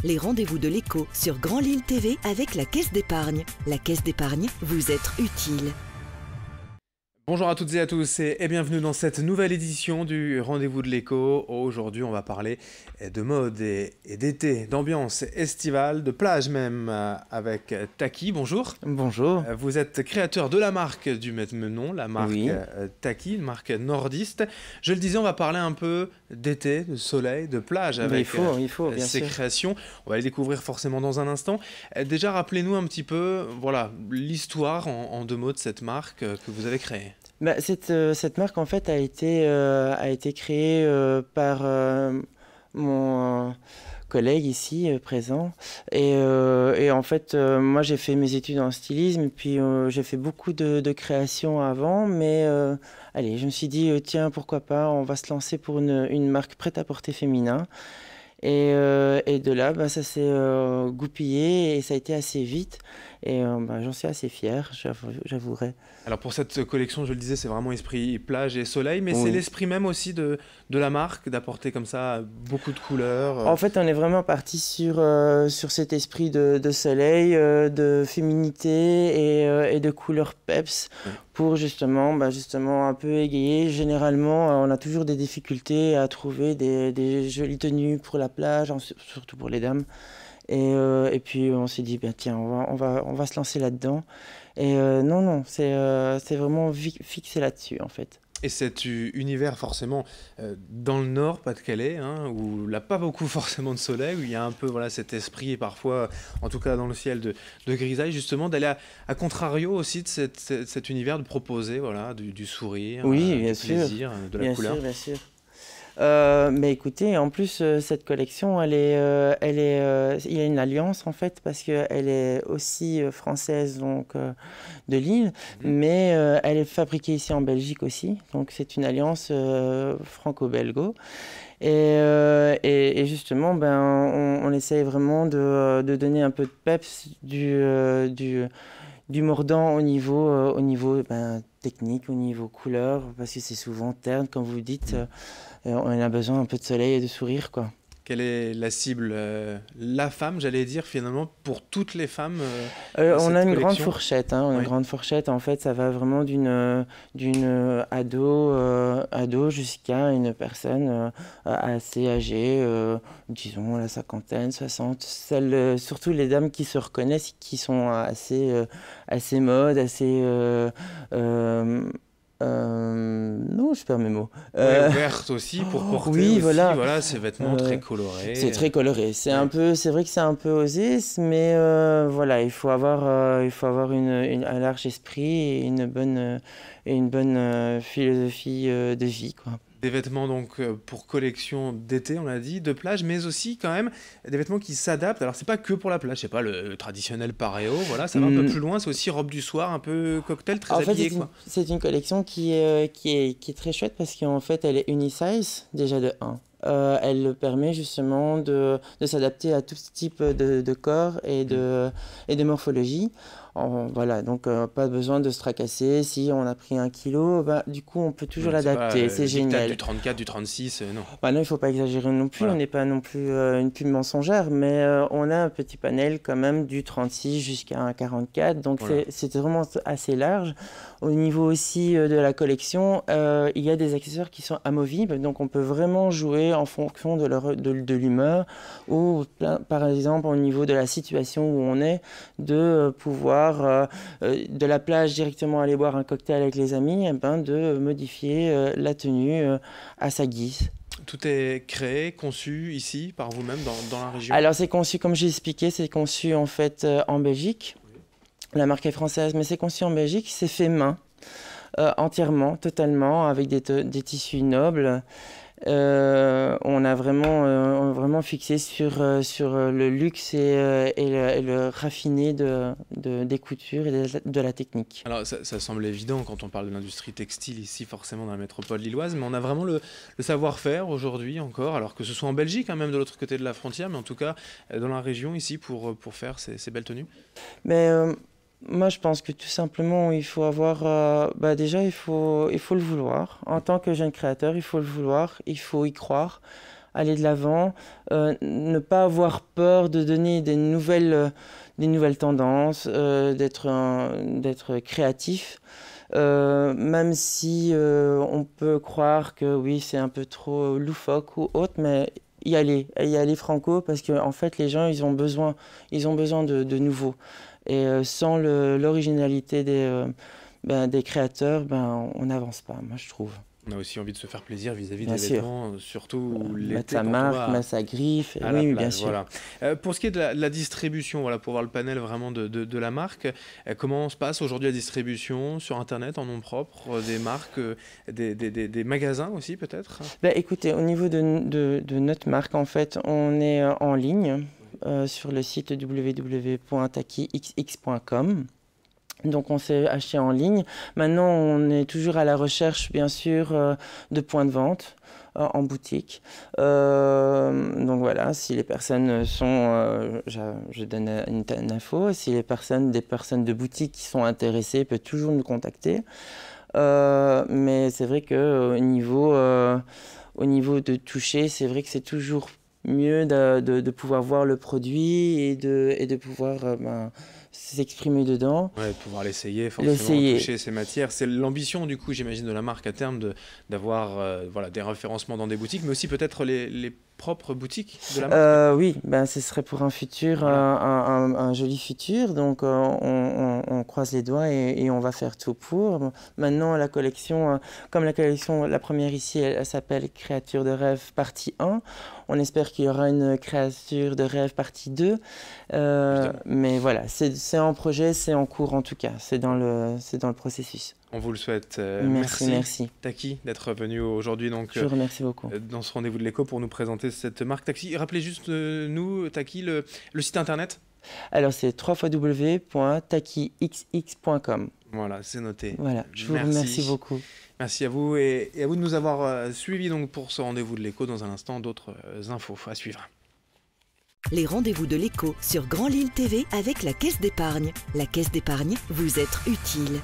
les rendez-vous de l'écho sur Grand Lille TV avec la Caisse d'épargne. La Caisse d'épargne, vous être utile. Bonjour à toutes et à tous et bienvenue dans cette nouvelle édition du Rendez-vous de l'écho. Aujourd'hui, on va parler de mode et d'été, d'ambiance estivale, de plage même, avec Taki. Bonjour. Bonjour. Vous êtes créateur de la marque du même nom, la marque Taki, une marque nordiste. Je le disais, on va parler un peu d'été, de soleil, de plage avec il faut, bien ces sûr. créations. On va les découvrir forcément dans un instant. Déjà, rappelez-nous un petit peu l'histoire en deux mots de cette marque que vous avez créée. Cette marque en fait a été créée par mon collègue ici présent et en fait moi j'ai fait mes études en stylisme et puis j'ai fait beaucoup de créations avant, mais allez, je me suis dit tiens, pourquoi pas, on va se lancer pour une marque prêt-à-porter féminin. Et de là, ça s'est goupillé et ça a été assez vite. Et j'en suis assez fier, j'avouerai. Alors pour cette collection, je le disais, c'est vraiment esprit plage et soleil, mais c'est l'esprit même aussi de la marque, d'apporter comme ça beaucoup de couleurs. En fait, on est vraiment parti sur cet esprit de soleil, de féminité et de couleurs peps pour justement un peu égayer. Généralement, on a toujours des difficultés à trouver des jolies tenues pour la plage, surtout pour les dames. Et puis on s'est dit, tiens, on va se lancer là-dedans. Et c'est vraiment fixé là-dessus en fait. Et cet univers forcément dans le nord, Pas-de-Calais, où il n'y a pas beaucoup forcément de soleil, où il y a un peu cet esprit, et parfois, en tout cas dans le ciel, de grisaille, justement, d'aller à contrario aussi de cet univers, de proposer du sourire, du plaisir, de la couleur. Bien sûr. Mais écoutez, en plus cette collection, il y a une alliance en fait parce qu'elle est aussi française, donc de Lille, mais elle est fabriquée ici en Belgique aussi, donc c'est une alliance franco-belgo. Et justement, on essaye vraiment de donner un peu de peps, du mordant au niveau technique, au niveau couleur, parce que c'est souvent terne, comme vous dites. On a besoin un peu de soleil et de sourire, quoi. Quelle est la cible la femme, j'allais dire, finalement, pour toutes les femmes on a une grande fourchette. On a une grande fourchette. En fait, ça va vraiment d'une ado jusqu'à une personne assez âgée, disons la cinquantaine, 60. Surtout les dames qui se reconnaissent, qui sont assez mode, assez... non, je perds mes mots. Ouverte aussi pour porter ces vêtements très colorés. C'est très coloré. C'est vrai que c'est un peu osé, mais il faut avoir un large esprit et une bonne philosophie de vie, quoi. Des vêtements donc pour collection d'été, on l'a dit, de plage, mais aussi quand même des vêtements qui s'adaptent. Alors c'est pas que pour la plage, c'est pas le traditionnel paréo, ça va un peu plus loin, c'est aussi robe du soir, un peu cocktail, très habillé. C'est une collection qui est très chouette parce qu'en fait elle est unisize déjà de 1. Elle permet justement de s'adapter à tout type de corps et de morphologie. Donc pas besoin de se tracasser. Si on a pris 1 kilo, du coup on peut toujours l'adapter, c'est génial. Du 34, du 36, non. Non, il ne faut pas exagérer non plus, on n'est pas non plus une pub mensongère, mais on a un petit panel quand même du 36 jusqu'à un 44, donc c'est vraiment assez large. Au niveau aussi de la collection, il y a des accessoires qui sont amovibles, donc on peut vraiment jouer en fonction de l'humeur, ou par exemple au niveau de la situation où on est, de pouvoir de la plage directement aller boire un cocktail avec les amis, de modifier la tenue à sa guise. Tout est créé, conçu ici par vous-même dans la région? Alors c'est conçu, comme j'ai expliqué, c'est conçu en fait en Belgique. La marque est française, mais c'est conçu en Belgique, c'est fait main, entièrement, totalement, avec des tissus nobles. On a vraiment fixé sur le luxe et le raffiné des coutures et de la technique. Alors ça semble évident quand on parle de l'industrie textile ici, forcément dans la métropole lilloise, mais on a vraiment le savoir-faire aujourd'hui encore, alors que ce soit en Belgique, même de l'autre côté de la frontière, mais en tout cas dans la région ici pour faire ces belles tenues. Mais moi, je pense que tout simplement, il faut avoir... déjà, il faut le vouloir. En tant que jeune créateur, il faut le vouloir, il faut y croire. aller de l'avant, ne pas avoir peur de donner des nouvelles tendances, d'être créatif. Même si on peut croire que oui, c'est un peu trop loufoque ou autre, mais y aller franco, parce que en fait, les gens, ils ont besoin de nouveau. Et sans l'originalité des créateurs, on n'avance pas, moi je trouve. On a aussi envie de se faire plaisir vis-à-vis Bien des sûr. vêtements, surtout l'été. Mettre sa marque, mettre sa griffe, à la oui, plage, bien sûr. voilà. Pour ce qui est de la distribution, voilà, pour voir le panel vraiment de la marque, comment se passe aujourd'hui la distribution sur Internet en nom propre, des marques, des magasins aussi peut-être? Écoutez, au niveau de notre marque, en fait, on est en ligne sur le site www.takixx.com. Donc on s'est acheté en ligne. Maintenant, on est toujours à la recherche, bien sûr, de points de vente en boutique. Donc voilà, si les personnes sont... je donne une info. Si des personnes de boutique qui sont intéressées, peuvent toujours nous contacter. Mais c'est vrai qu'au niveau de toucher, c'est vrai que c'est toujours mieux de pouvoir voir le produit et de pouvoir s'exprimer dedans. Ouais, de pouvoir l'essayer, forcément, toucher ces matières. C'est l'ambition, du coup, j'imagine, de la marque à terme, d'avoir voilà, des référencements dans des boutiques, mais aussi peut-être les propres boutiques de la marque. Oui, ce serait pour un futur, voilà. un joli futur. Donc, on croise les doigts et on va faire tout pour. Maintenant, la collection, la première ici, elle s'appelle Créature de rêve partie 1. On espère qu'il y aura une créature de rêve partie 2. Mais voilà, c'est en projet, c'est en cours en tout cas. C'est dans le processus. On vous le souhaite. Merci. Taki, d'être venu aujourd'hui je vous remercie beaucoup. Dans ce rendez-vous de l'écho pour nous présenter cette marque Taki. Rappelez juste nous, Taki, le site internet. Alors c'est www.takixx.com. Voilà, c'est noté. Voilà, je vous remercie beaucoup. Merci à vous et à vous de nous avoir suivis donc pour ce rendez-vous de l'écho. Dans un instant, d'autres infos à suivre. Les rendez-vous de l'écho sur Grand Lille TV avec la Caisse d'épargne. La Caisse d'épargne, vous êtes utile.